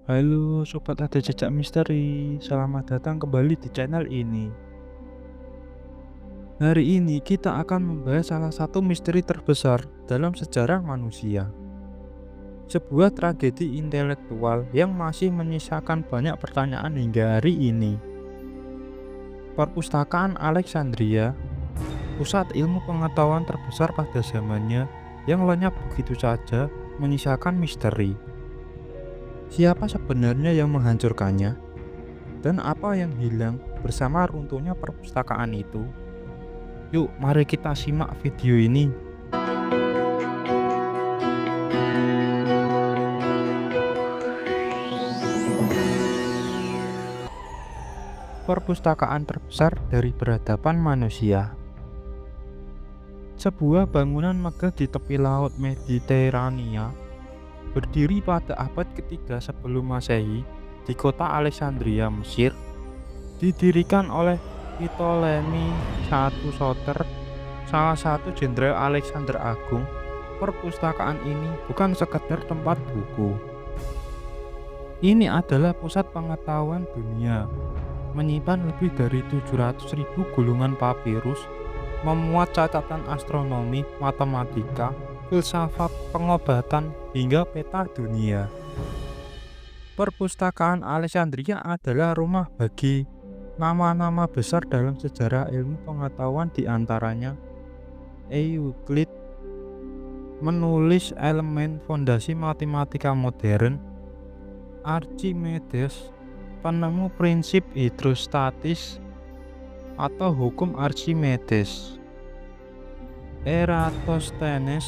Halo Sobat Ada Jejak Misteri, selamat datang kembali di channel ini. Hari ini kita akan membahas salah satu misteri terbesar dalam sejarah manusia. Sebuah tragedi intelektual yang masih menyisakan banyak pertanyaan hingga hari ini. Perpustakaan Alexandria, pusat ilmu pengetahuan terbesar pada zamannya yang lenyap begitu saja, menyisakan misteri. Siapa sebenarnya yang menghancurkannya? Dan apa yang hilang bersama runtuhnya perpustakaan itu? Yuk, mari kita simak video ini. Perpustakaan terbesar dari peradaban manusia. Sebuah bangunan megah di tepi laut Mediterania, berdiri pada abad ketiga sebelum Masehi di kota Alexandria, Mesir, didirikan oleh Ptolemy I Soter, salah satu jenderal Alexander Agung. Perpustakaan ini bukan sekedar tempat buku. Ini adalah pusat pengetahuan dunia, menyimpan lebih dari 700.000 gulungan papirus, memuat catatan astronomi, matematika, filsafat, pengobatan, hingga peta dunia. Perpustakaan Alexandria adalah rumah bagi nama-nama besar dalam sejarah ilmu pengetahuan, di antaranya Euclid, menulis elemen fondasi matematika modern, Archimedes, penemu prinsip hidrostatis atau hukum Archimedes, Eratosthenes,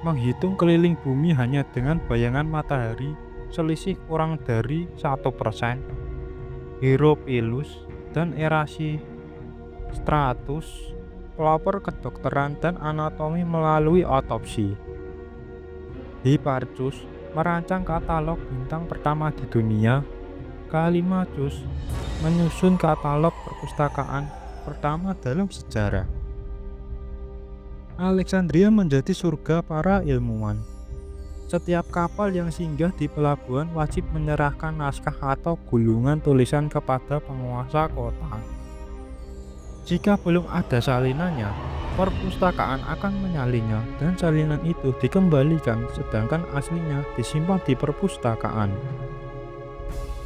menghitung keliling bumi hanya dengan bayangan matahari selisih kurang dari 1%, Herophilus dan Erasistratus, pelopor kedokteran dan anatomi melalui otopsi. Hipparchus merancang katalog bintang pertama di dunia. Callimachus menyusun katalog perpustakaan pertama dalam sejarah. Alexandria menjadi surga para ilmuwan. Setiap kapal yang singgah di pelabuhan wajib menyerahkan naskah atau gulungan tulisan kepada penguasa kota. Jika belum ada salinannya, perpustakaan akan menyalinnya dan salinan itu dikembalikan, sedangkan aslinya disimpan di perpustakaan.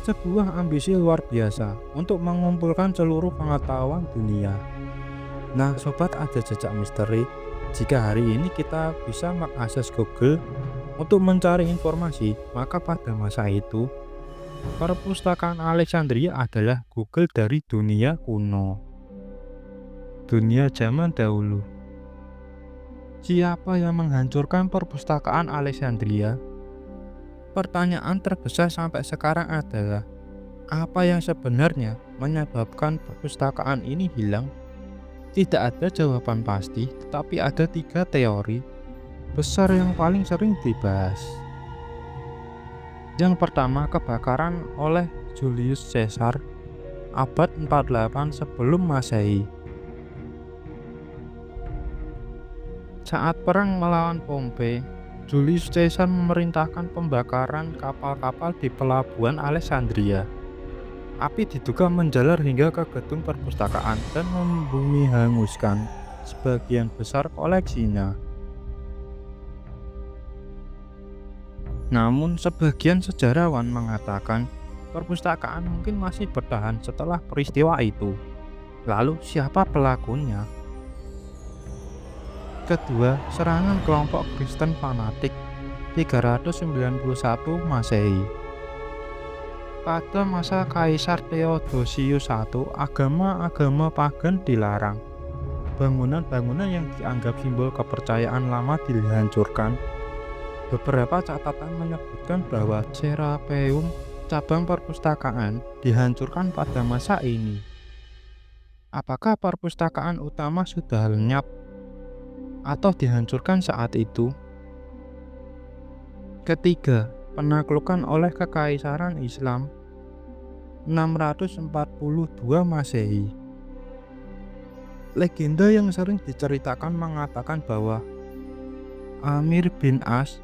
Sebuah ambisi luar biasa untuk mengumpulkan seluruh pengetahuan dunia. Nah, sobat Ada Jejak Misteri, jika hari ini kita bisa mengakses Google untuk mencari informasi, maka pada masa itu perpustakaan Alexandria adalah Google dari dunia kuno, dunia zaman dahulu. Siapa yang menghancurkan perpustakaan Alexandria? Pertanyaan terbesar sampai sekarang adalah, apa yang sebenarnya menyebabkan perpustakaan ini hilang? Tidak ada jawaban pasti, tetapi ada 3 teori besar yang paling sering dibahas. Yang pertama, kebakaran oleh Julius Caesar abad 48 sebelum Masehi. Saat perang melawan Pompei, Julius Caesar memerintahkan pembakaran kapal-kapal di pelabuhan Alexandria. Api diduga menjalar hingga ke gedung perpustakaan dan membumi hanguskan sebagian besar koleksinya. Namun sebagian sejarawan mengatakan perpustakaan mungkin masih bertahan setelah peristiwa itu. Lalu siapa pelakunya? Kedua, serangan kelompok Kristen fanatik 391 Masehi. Pada masa Kaisar Theodosius I, agama-agama pagan dilarang. Bangunan-bangunan yang dianggap simbol kepercayaan lama dihancurkan. Beberapa catatan menyebutkan bahwa Serapeum, cabang perpustakaan, dihancurkan pada masa ini. Apakah perpustakaan utama sudah lenyap atau dihancurkan saat itu? Ketiga, penaklukan oleh Kekaisaran Islam 642 Masehi. Legenda yang sering diceritakan mengatakan bahwa Amir bin As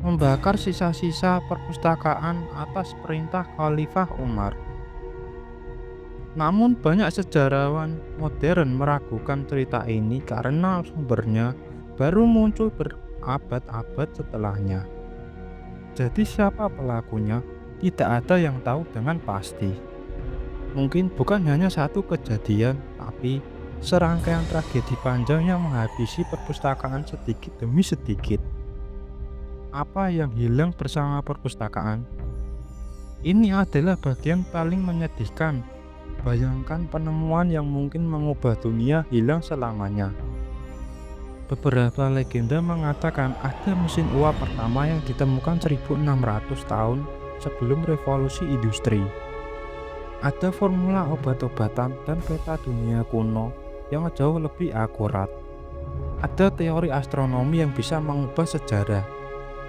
membakar sisa-sisa perpustakaan atas perintah Khalifah Umar. Namun banyak sejarawan modern meragukan cerita ini karena sumbernya baru muncul berabad-abad setelahnya. Jadi siapa pelakunya? Tidak ada yang tahu dengan pasti. Mungkin bukan hanya satu kejadian, tapi serangkaian tragedi panjang yang menghabisi perpustakaan sedikit demi sedikit. Apa yang hilang bersama perpustakaan? Ini adalah bagian paling menyedihkan. Bayangkan penemuan yang mungkin mengubah dunia hilang selamanya. Beberapa legenda mengatakan ada mesin uap pertama yang ditemukan 1600 tahun sebelum revolusi industri. Ada formula obat-obatan dan peta dunia kuno yang jauh lebih akurat. Ada teori astronomi yang bisa mengubah sejarah.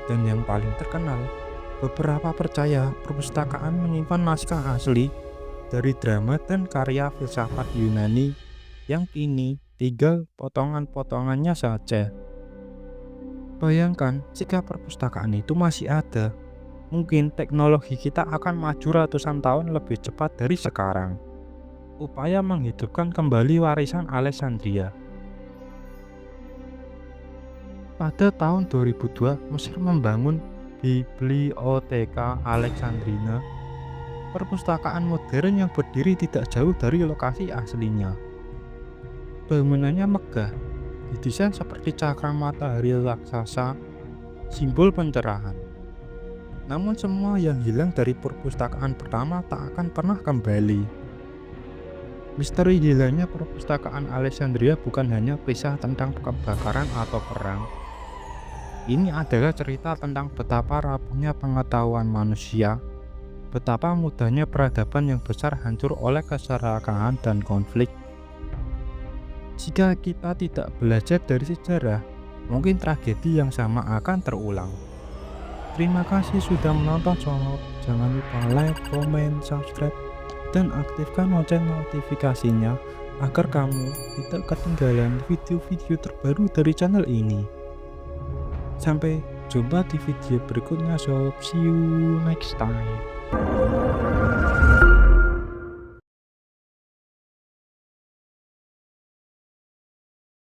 Dan yang paling terkenal, beberapa percaya perpustakaan menyimpan naskah asli dari drama dan karya filsafat Yunani yang kini tinggal potongan-potongannya saja. Bayangkan jika perpustakaan itu masih ada, mungkin teknologi kita akan maju ratusan tahun lebih cepat dari sekarang. Upaya menghidupkan kembali warisan Alexandria. Pada tahun 2002, Mesir membangun Bibliotheca Alexandrina, perpustakaan modern yang berdiri tidak jauh dari lokasi aslinya. Bangunannya megah, didesain seperti cakra matahari raksasa, simbol pencerahan. Namun semua yang hilang dari perpustakaan pertama tak akan pernah kembali. Misteri hilangnya perpustakaan Alexandria bukan hanya kisah tentang kebakaran atau perang. Ini adalah cerita tentang betapa rapuhnya pengetahuan manusia, betapa mudahnya peradaban yang besar hancur oleh keserakahan dan konflik. Jika kita tidak belajar dari sejarah, mungkin tragedi yang sama akan terulang. Terima kasih sudah menonton channel. Jangan lupa like, komen, subscribe, dan aktifkan lonceng notifikasinya agar kamu tidak ketinggalan video-video terbaru dari channel ini. Sampai jumpa di video berikutnya sob. See you next time.